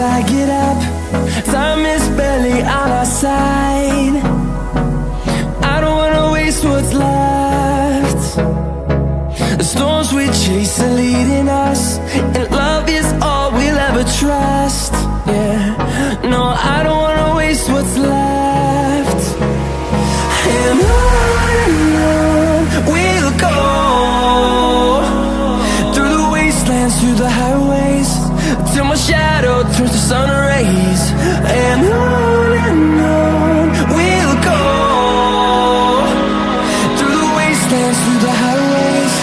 I get up. Time is barely on our side. I don't wanna waste what's left. The storms we chase are leading us, and love is all we'll ever trust. Yeah, no, I don't wanna waste what's left. And on we'll go, through the wastelands, through the highways, till my shadow turns to sun rays. And on we'll go, through the wastelands, through the highways,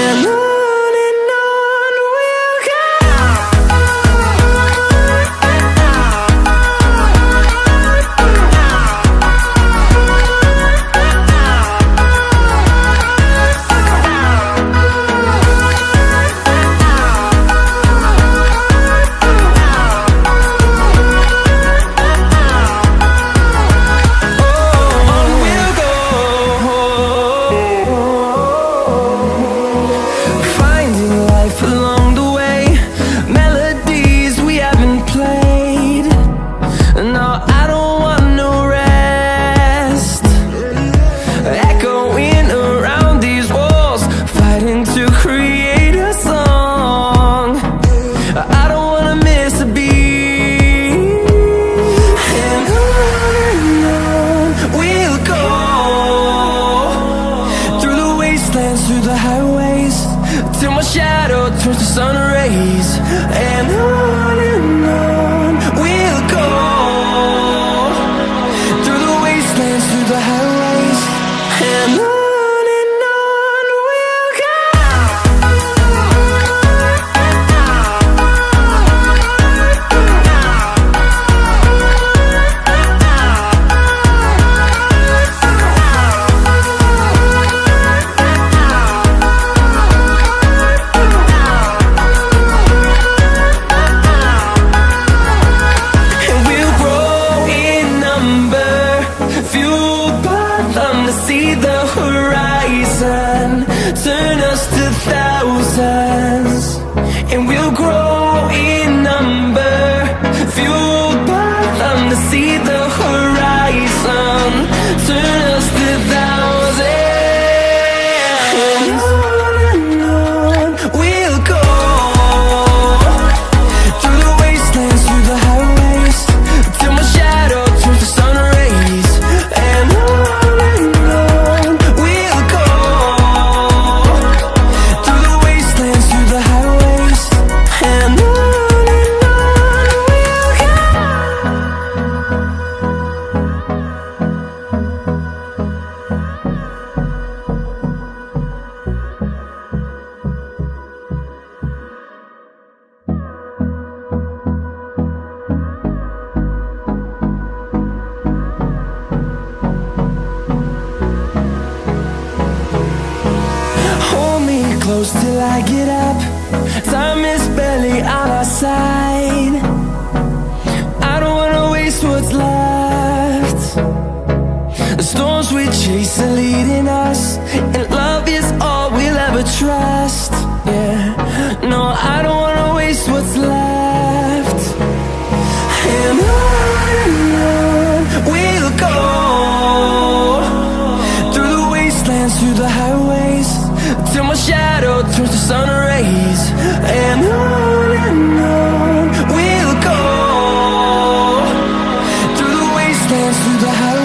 and on we'll go. Through the highways, till my shadow turns to sun rays. And on we'll go, through the wastelands, through the highways, and on we'll go. See the horizon, turn us to thousands, and we'll grow in number, fueled by them. To see the horizon, turn us to thousands, and on we'll go, through the wastelands, through the highways, till my shadow turns to sun rays. And close till I get up. Time is barely on our side. I don't wanna waste what's left. The storms we chase are leading us, and love is all we'll ever trust. Yeah, no, I don't wanna waste what's left. And on we'll go, through the wastelands, through the highways, till my shadow turns to sun rays. And on we'll go, through the wastelands, through the highways.